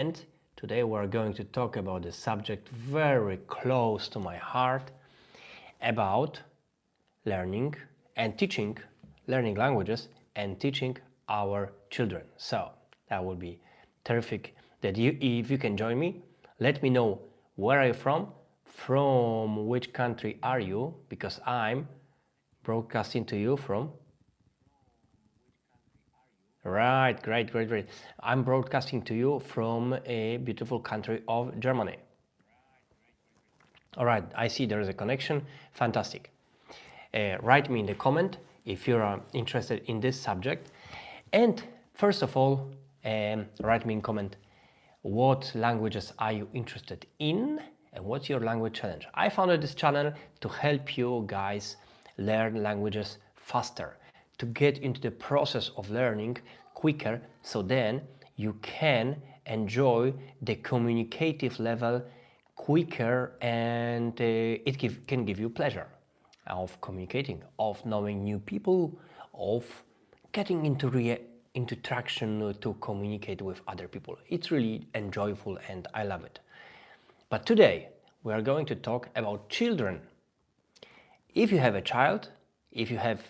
And today we're going to talk about a subject very close to my heart about learning and teaching, learning languages and teaching our children. So that would be terrific that if you can join me, let me know where are you from which country are you, because I'm broadcasting to you from. Right, great. I'm broadcasting to you from a beautiful country of Germany. All right, I see there is a connection. Fantastic. Write me in the comment if you are interested in this subject. And first of all, write me in comment what languages are you interested in and what's your language challenge. I founded this channel to help you guys learn languages faster, to get into the process of learning quicker, so then you can enjoy the communicative level quicker, and can give you pleasure of communicating, of knowing new people, of getting into traction to communicate with other people. It's really enjoyable and I love it. But today we are going to talk about children. If you have a child, if you have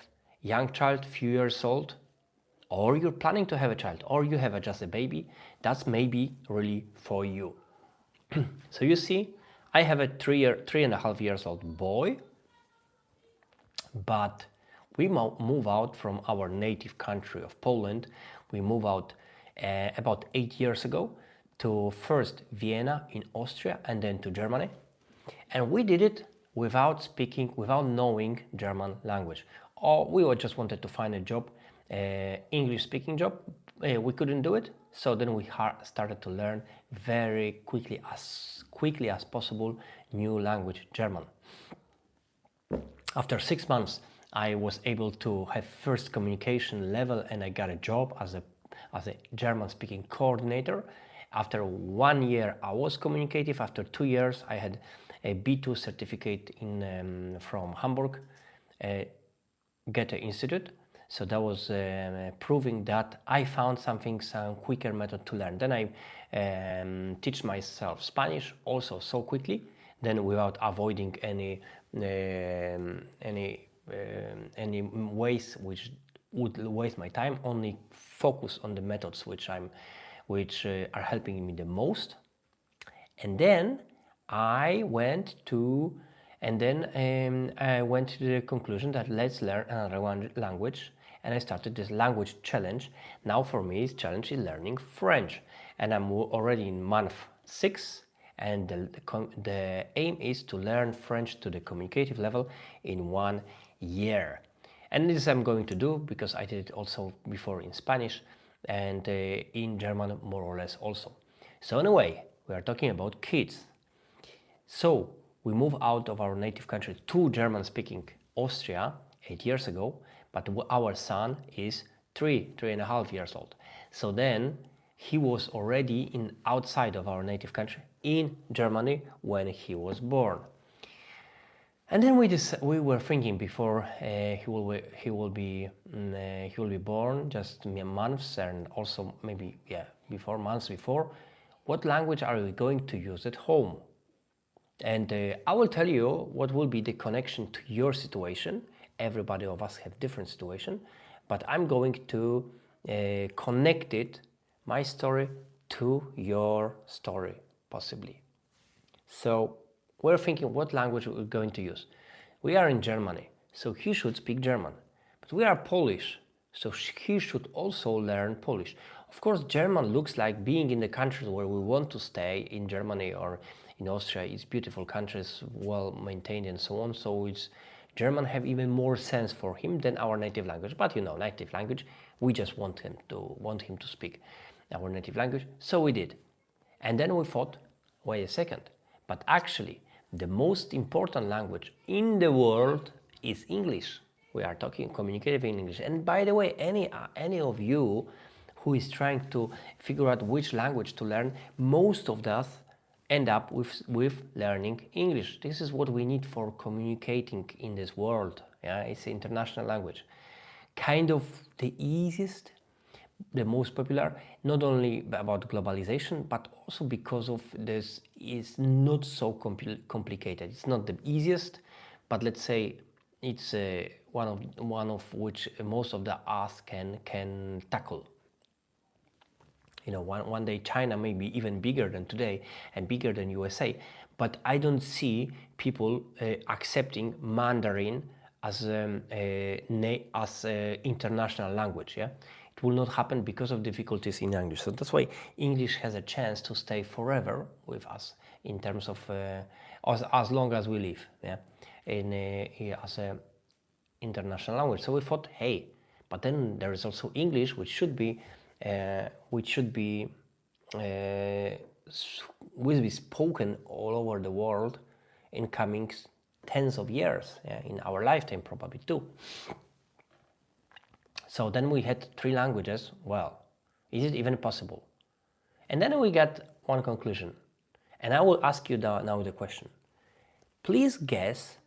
young child, few years old, or you're planning to have a child, or you have just a baby, that's maybe really for you. So you see, I have a 3.5 years old boy, but we move out from our native country of Poland. We move out about 8 years ago to first Vienna in Austria and then to Germany. And we did it without knowing German language. Or we just wanted to find a job, English speaking job. We couldn't do it, so then we started to learn very quickly as possible new language, German. After 6 months, I was able to have first communication level, and I got a job as a German-speaking coordinator. After 1 year, I was communicative. After 2 years, I had a B2 certificate from Hamburg, Goethe Institute. So that was proving that I found some quicker method to learn. Then I teach myself Spanish also so quickly, then without avoiding any ways which would waste my time. Only focus on the methods which are helping me the most. And then I went to the conclusion that let's learn another language, and I started this language challenge. Now for me, this challenge is learning French, and I'm already in month 6, and the aim is to learn French to the communicative level in 1 year. And this I'm going to do because I did it also before in Spanish and in German more or less also. So anyway, we are talking about kids. So we moved out of our native country to German-speaking Austria 8 years ago, but our son is 3.5 years old. So then he was already outside of our native country in Germany when he was born. And then we were thinking before he will be born, just months, and also maybe months before, what language are we going to use at home? And I will tell you what will be the connection to your situation. Everybody of us have different situation, but I'm going to connect my story to your story, possibly. So we're thinking what language we're going to use. We are in Germany, so he should speak German. But we are Polish, so he should also learn Polish. Of course, German looks like being in the countries where we want to stay, in Germany or in Austria. It's beautiful countries, well maintained and so on. So German have even more sense for him than our native language. But you know, native language, we just want him to speak our native language. So we did. And then we thought, wait a second, but actually the most important language in the world is English. We are communicating in English. And by the way, any of you who is trying to figure out which language to learn, most of us end up with learning English. This is what we need for communicating in this world. Yeah, it's an international language. Kind of the easiest, the most popular, not only about globalization, but also because of this is not so complicated. It's not the easiest, but let's say it's one of which most of the us can tackle. You know, one day China may be even bigger than today and bigger than USA, but I don't see people accepting Mandarin as international language. Yeah, it will not happen because of difficulties in English. So that's why English has a chance to stay forever with us in terms of as long as we live. Yeah, as a international language. So we thought, hey, but then there is also English, which should be will be spoken all over the world in coming tens of years, yeah, in our lifetime probably too. So then we had 3 languages. Well, is it even possible? And then we got one conclusion. And I will ask you now the question. Please guess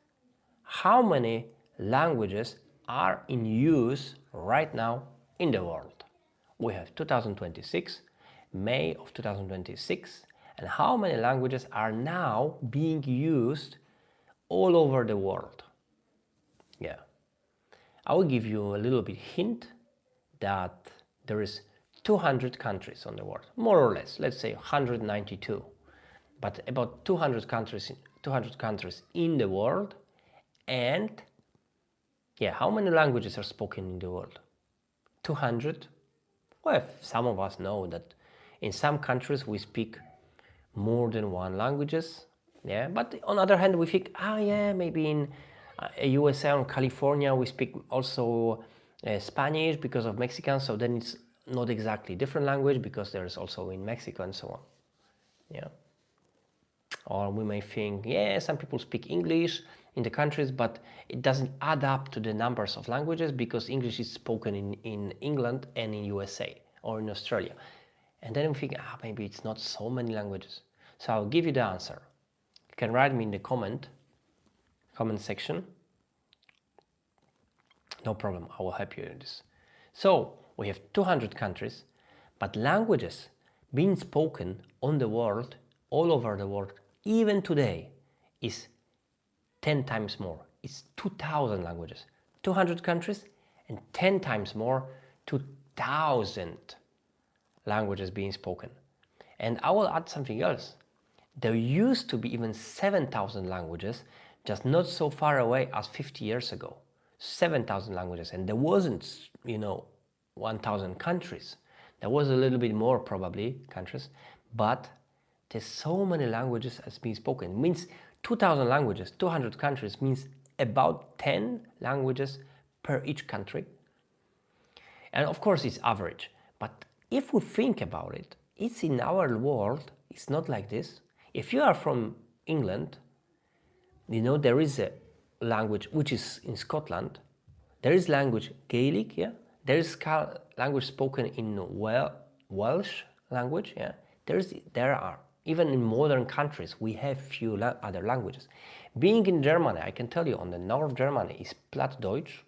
how many languages are in use right now in the world. We have 2026, May of 2026, and how many languages are now being used all over the world? Yeah. I will give you a little bit hint that there is 200 countries on the world, more or less, let's say 192, but about 200 countries in the world. And yeah, how many languages are spoken in the world? 200? Well, some of us know that in some countries we speak more than one languages. Yeah, but on the other hand, we think, yeah, maybe in USA or California we speak also Spanish because of Mexicans, so then it's not exactly different language because there's also in Mexico and so on. Yeah. Or we may think, yeah, some people speak English in the countries, but it doesn't add up to the numbers of languages because English is spoken in England and in USA or in Australia. And then we think, maybe it's not so many languages. So I'll give you the answer. You can write me in the comment section. No problem, I will help you in this. So we have 200 countries, but languages being spoken on the world, all over the world, even today, is 10 times more. It's 2,000 languages. 200 countries and 10 times more, 2,000 languages being spoken. And I will add something else. There used to be even 7,000 languages, just not so far away as 50 years ago. 7,000 languages, and there wasn't, 1,000 countries. There was a little bit more probably countries, but there's so many languages as being spoken. It means 2,000 languages, 200 countries means about 10 languages per each country. And of course it's average, but if we think about it, it's in our world, it's not like this. If you are from England, there is a language which is in Scotland. There is language Gaelic, yeah. There is language spoken in Welsh language, yeah. There are even in modern countries we have few other languages. Being in Germany, I can tell you, on the north Germany is Plattdeutsch.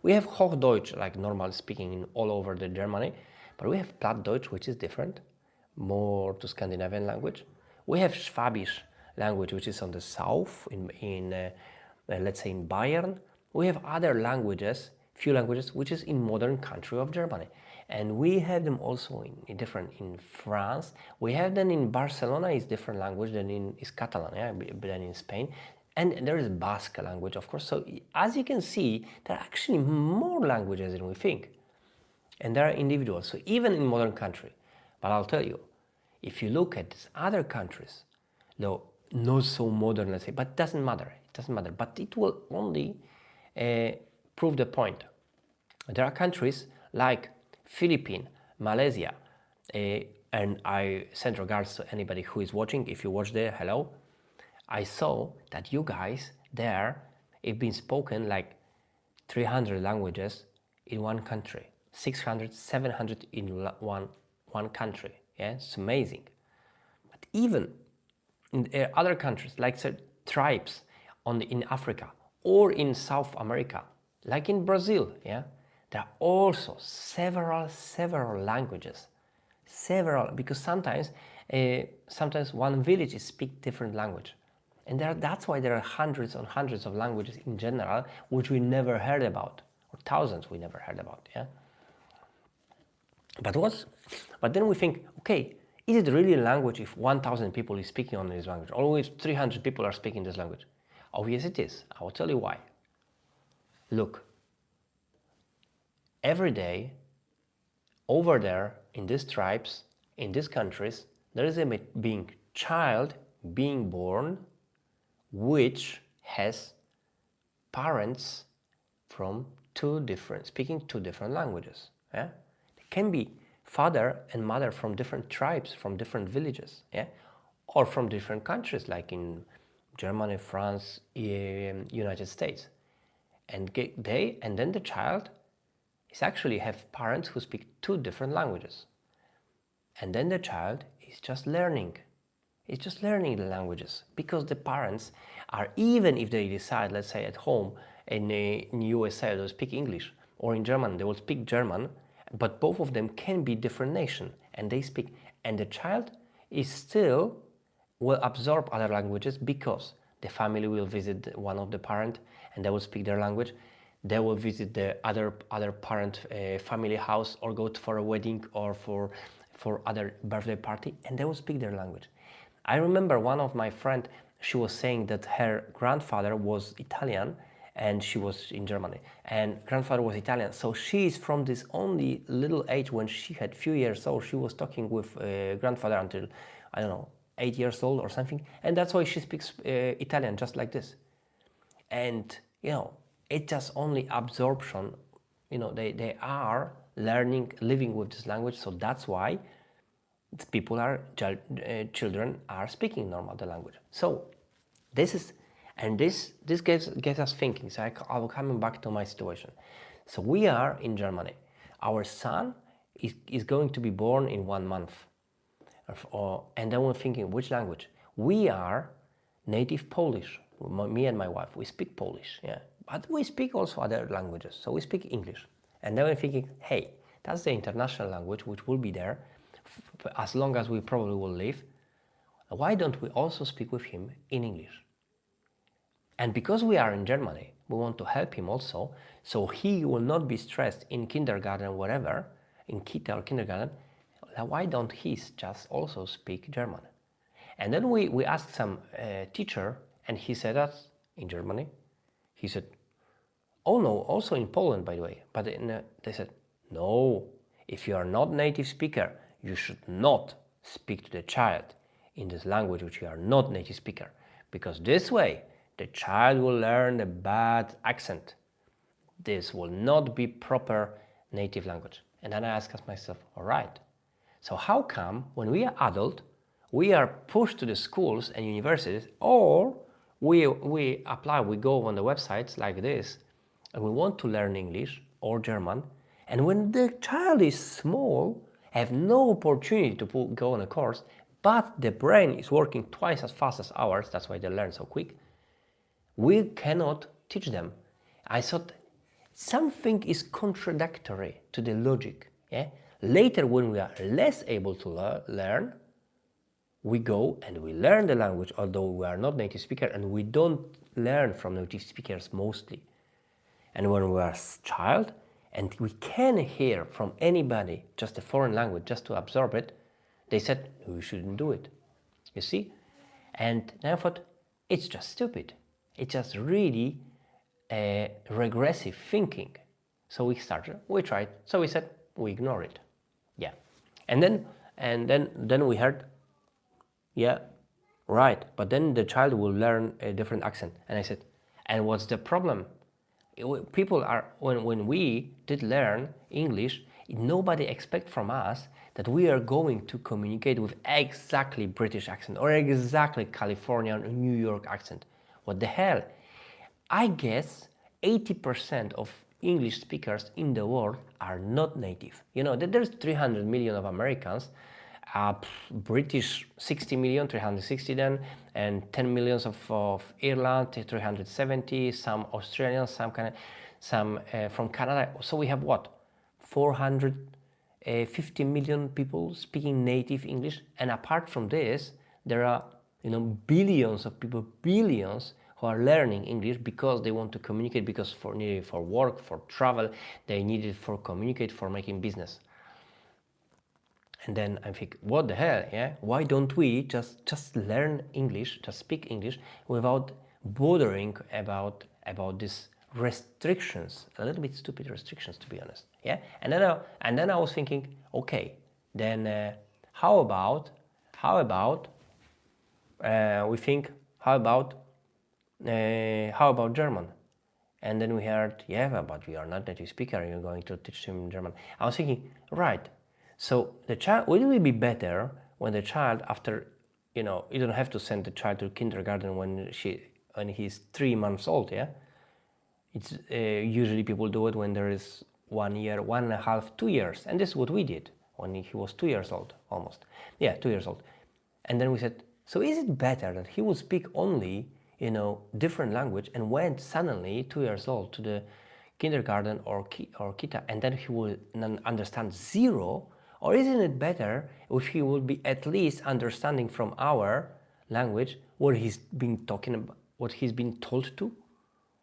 We have Hochdeutsch, like normal speaking in all over the Germany, but we have Plattdeutsch, which is different, more to Scandinavian language. We have Schwabisch language, which is on the south, let's say in Bayern. We have other languages, few languages, which is in modern country of Germany. And we have them also in France. We have them in Barcelona, is different language than is Catalan, yeah, than in Spain. And there is Basque language, of course. So as you can see, there are actually more languages than we think. And there are individuals, so even in modern country. But I'll tell you, if you look at these other countries, though not so modern, let's say, but it doesn't matter. But it will only prove the point. There are countries like Philippines, Malaysia, and I send regards to anybody who is watching. If you watch there, hello. I saw that you guys there, it's been spoken like 300 languages in one country, 600, 700 in one country. Yeah, it's amazing. But even in other countries, like tribes in Africa or in South America, like in Brazil, yeah, there are also several languages. Several, because sometimes one village speaks different language. And that's why there are hundreds and hundreds of languages in general, which we never heard about, or thousands we never heard about, yeah? But then we think, okay, is it really a language if 1,000 people is speaking on this language, or if 300 people are speaking this language? Oh yes, it is. I will tell you why. Look, every day, over there, in these tribes, in these countries, there is a child being born which has parents from speaking two different languages. Yeah? It can be father and mother from different tribes, from different villages, yeah? Or from different countries, like in Germany, France, United States. And then the child is actually have parents who speak two different languages. And then the child is just learning. It's just learning the languages, because the parents are, even if they decide, let's say at home in USA they'll speak English, or in German they will speak German, but both of them can be different nation, and they speak, and the child is still will absorb other languages, because the family will visit one of the parent and they will speak their language. They will visit the other parent family house, or go for a wedding, or for other birthday party, and they will speak their language. I remember one of my friend, she was saying that her grandfather was Italian, and she was in Germany, and grandfather was Italian. So she is from this only little age, when she had few years old, she was talking with grandfather until, I don't know, 8 years old or something. And that's why she speaks Italian just like this. And, it's just only absorption. They are learning, living with this language. So that's why children are speaking normal the language. So this gets us thinking. So I will coming back to my situation. So we are in Germany. Our son is going to be born in 1 month. And then we're thinking, which language? We are native Polish. Me and my wife, we speak Polish, yeah. But we speak also other languages. So we speak English. And then we're thinking, hey, that's the international language which will be there as long as we probably will live. Why don't we also speak with him in English? And because we are in Germany, we want to help him also, so he will not be stressed in kindergarten, whatever, in Kita or kindergarten. Why don't he just also speak German? And then we asked some teacher, and he said that in Germany. He said, oh no, also in Poland, by the way. But they said, no, if you are not native speaker, you should not speak to the child in this language which you are not native speaker, because this way the child will learn a bad accent. This will not be proper native language. And then I asked myself, all right, so how come when we are adult, we are pushed to the schools and universities, or we apply, we go on the websites like this, and we want to learn English or German, and when the child is small, have no opportunity to go on a course, but the brain is working twice as fast as ours, that's why they learn so quick, we cannot teach them. I thought something is contradictory to the logic. Yeah? Later, when we are less able to learn, we go and we learn the language, although we are not native speaker, and we don't learn from native speakers mostly. And when we are a child, and we can hear from anybody just a foreign language just to absorb it, they said we shouldn't do it. You see? And then I thought, it's just stupid. It's just really regressive thinking. So we tried. So we said we ignore it. Yeah. And then we heard, yeah, right. But then the child will learn a different accent. And I said, and what's the problem? People are, when we did learn English, nobody expect from us that we are going to communicate with exactly British accent or exactly Californian or New York accent. What the hell? I guess 80% of English speakers in the world are not native. You know, there's 300 million of Americans, British 60 million, 360 then, and 10 millions of Ireland, 370, some Australians, some kind of... some from Canada. So we have what, 450 million people speaking native English, and apart from this, there are billions of people, billions who are learning English because they want to communicate, because need it for work, for travel, they need it for communicate, for making business. And then I think, what the hell, yeah? Why don't we just learn English, just speak English without bothering about these restrictions, a little bit stupid restrictions, to be honest, yeah? And then I was thinking, okay, then how about we think, how about German? And then we heard, yeah, but we are not native speaker, you're going to teach him German. I was thinking, right, so the child, will it be better when the child, after, you don't have to send the child to kindergarten when he's 3 months old, yeah? It's usually people do it when there is 1 year, 1.5, 2 years, and this is what we did when he was 2 years old, almost. Yeah, 2 years old. And then we said, so is it better that he will speak only, different language, and went suddenly 2 years old to the kindergarten or kita, and then he will understand zero? Or isn't it better if he will be at least understanding from our language what he's been talking about, what he's been told to?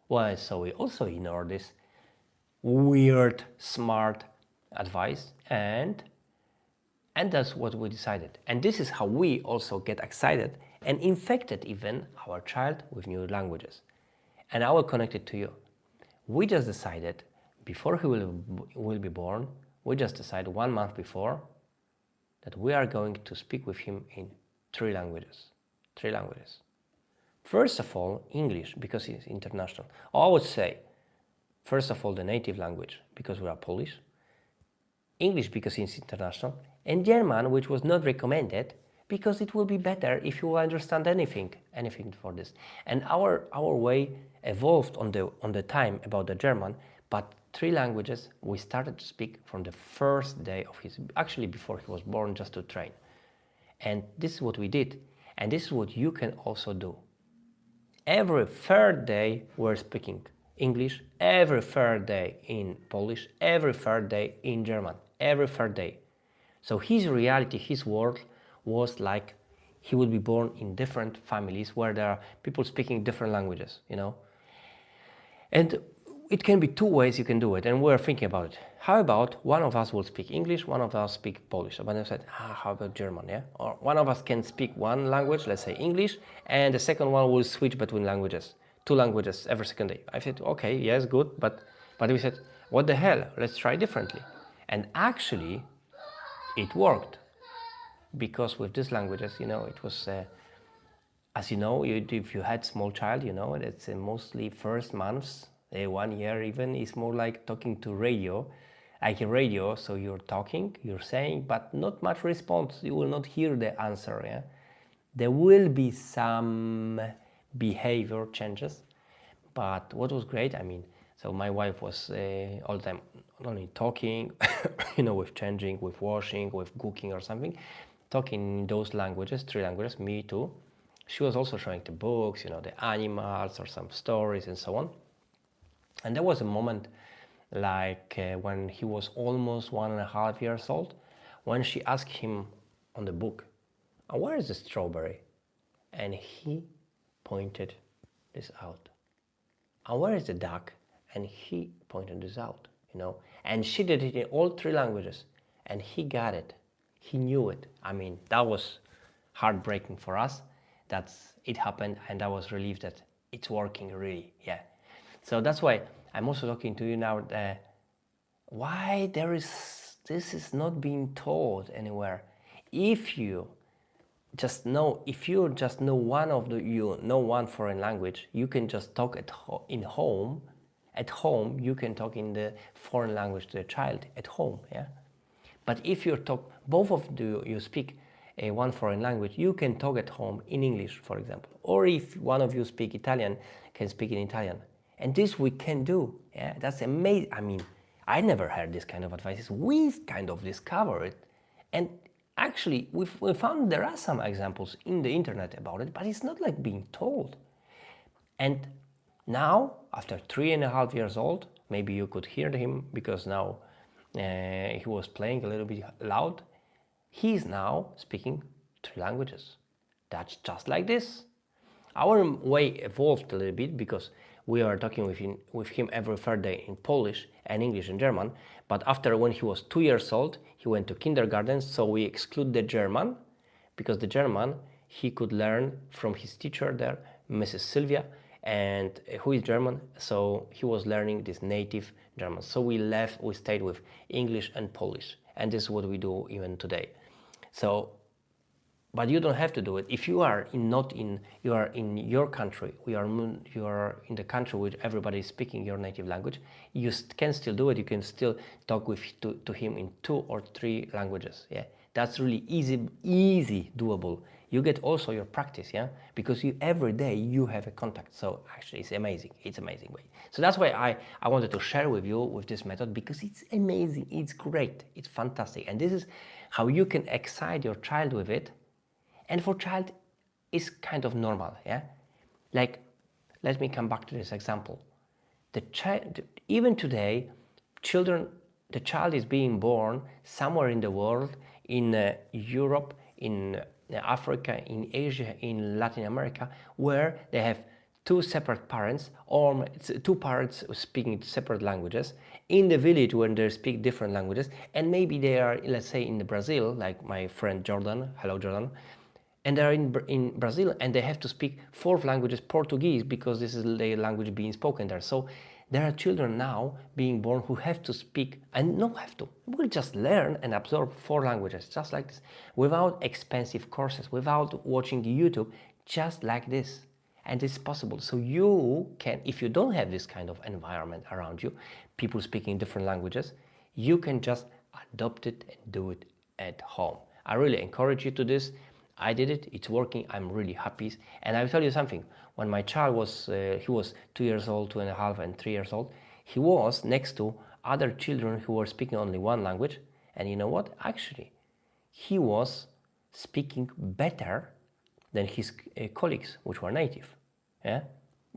Well, so we also ignore this weird, smart advice, and that's what we decided. And this is how we also get excited and infected even our child with new languages. And I will connect it to you. We just decided, before he will be born, we just decided 1 month before that we are going to speak with him in 3 languages. 3 languages. First of all, English, because it's international. I would say, first of all, the native language, because we are Polish. English, because it's international. And German, which was not recommended, because it will be better if you understand anything for this. And our way evolved on the time about the German, but 3 languages we started to speak from the first day of actually before he was born, just to train. And this is what we did, and this is what you can also do. Every 3rd day we're speaking English, every 3rd day in Polish, every 3rd day in German, every 3rd day. So his reality, his world was like he would be born in different families where there are people speaking different languages, And it can be 2 ways you can do it, and we're thinking about it. How about one of us will speak English, one of us speak Polish? But I said, how about German, yeah? Or one of us can speak one language, let's say English, and the second one will switch between languages, 2 languages every second day. I said, okay, yes, good, but we said, what the hell, let's try differently. And actually, it worked, because with these languages, it was, as you know, if you had small child, it's mostly first months, 1 year even, is more like talking to radio, like a radio. So you're talking, you're saying, but not much response. You will not hear the answer. Yeah, there will be some behavior changes, but what was great, so my wife was all the time not only talking, with changing, with washing, with cooking or something, talking those languages, 3 languages, me too. She was also showing the books, the animals or some stories and so on. And there was a moment like when he was almost 1.5 years old, when she asked him on the book, where is the strawberry? And he pointed this out. And where is the duck? And he pointed this out, And she did it in all 3 languages. And he got it. He knew it. That was heartbreaking for us. It happened, and I was relieved that it's working really, yeah. So that's why I'm also talking to you now, why this is not being taught anywhere. If you just know one foreign language, you can just talk at home. At home, you can talk in the foreign language to the child at home, yeah. But if both of you speak one foreign language, you can talk at home in English, for example. Or if one of you speak Italian, can speak in Italian. And this we can do. Yeah, that's amazing. I never heard this kind of advice. We kind of discovered it. And actually, we found there are some examples in the internet about it, but it's not like being told. And now, after 3.5 years old, maybe you could hear him because now he was playing a little bit loud. He's now speaking 3 languages. That's just like this. Our way evolved a little bit because we are talking with him every third day in Polish and English and German. But after, when he was 2 years old, he went to kindergarten, so we exclude the German, because the German he could learn from his teacher there, Mrs. Sylvia, and who is German, so he was learning this native German. So we stayed with English and Polish, and this is what we do even today. So, but you don't have to do it. If you are you are in your country, you are in the country where everybody is speaking your native language, you can still do it. You can still talk to him in 2 or 3 languages. Yeah, that's really easy doable. You get also your practice, yeah, because every day you have a contact. So actually, it's amazing. It's amazing way. So that's why I wanted to share with you with this method, because it's amazing. It's great. It's fantastic, and this is how you can excite your child with it. And for child, it's kind of normal, yeah? Like, let me come back to this example. The child, even today, the child is being born somewhere in the world, in Europe, in Africa, in Asia, in Latin America, where they have 2 separate parents, or 2 parents speaking separate languages, in the village when they speak different languages, and maybe they are, let's say, in Brazil, like my friend Jordan, hello Jordan, and they're in Brazil, and they have to speak 4 languages, Portuguese, because this is the language being spoken there. So there are children now being born who have to speak, and not have to, will just learn and absorb 4 languages, just like this, without expensive courses, without watching YouTube, just like this. And it's possible. So you can, if you don't have this kind of environment around you, people speaking different languages, you can just adopt it and do it at home. I really encourage you to this. I did it, it's working, I'm really happy. And I'll tell you something, when my child was, he was 2 years old, 2.5 and 3 years old, he was next to other children who were speaking only 1 language. And you know what? Actually, he was speaking better than his colleagues, which were native. Yeah?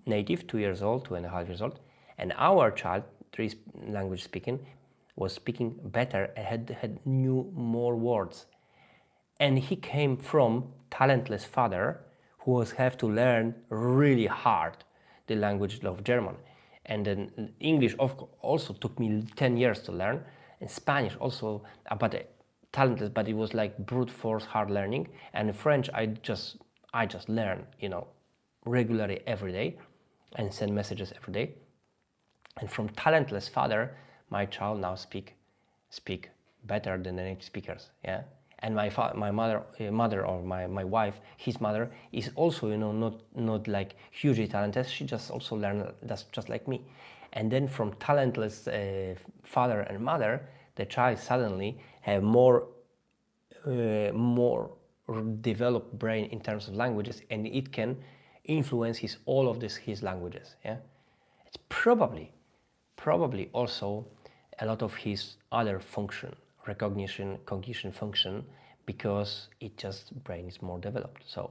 Native, 2 years old, 2.5 years old. And our child, 3 language speaking, was speaking better and had more words. And he came from talentless father who was have to learn really hard the language of German. And then English also took me 10 years to learn, and Spanish also, but talentless, but it was like brute force hard learning. And French, I just learn, regularly every day, and send messages every day. And from talentless father, my child now speak better than the native speakers. Yeah. And my mother or my wife, his mother, is also, not like hugely talented. She just also learned, that's just like me. And then from talentless father and mother, the child suddenly have more developed brain in terms of languages, and it can influence all of his languages. Yeah, it's probably also a lot of his other function, recognition, cognition function, because brain is more developed. So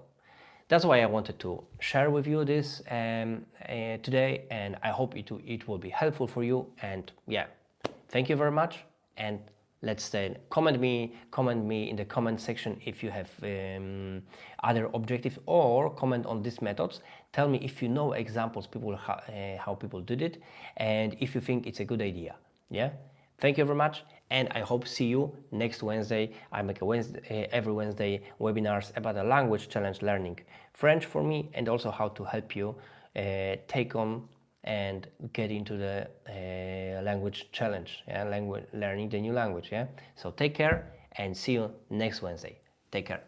that's why I wanted to share with you this today, and I hope it will be helpful for you. And yeah, thank you very much, and let's stay. Comment me in the comment section if you have other objectives, or comment on these methods. Tell me if you know examples, how people did it, and if you think it's a good idea. Yeah. Thank you very much, and I hope see you next Wednesday. I make every Wednesday webinars about a language challenge, learning French for me, and also how to help you take on and get into the language challenge, learning the new language. Yeah. So take care and see you next Wednesday. Take care.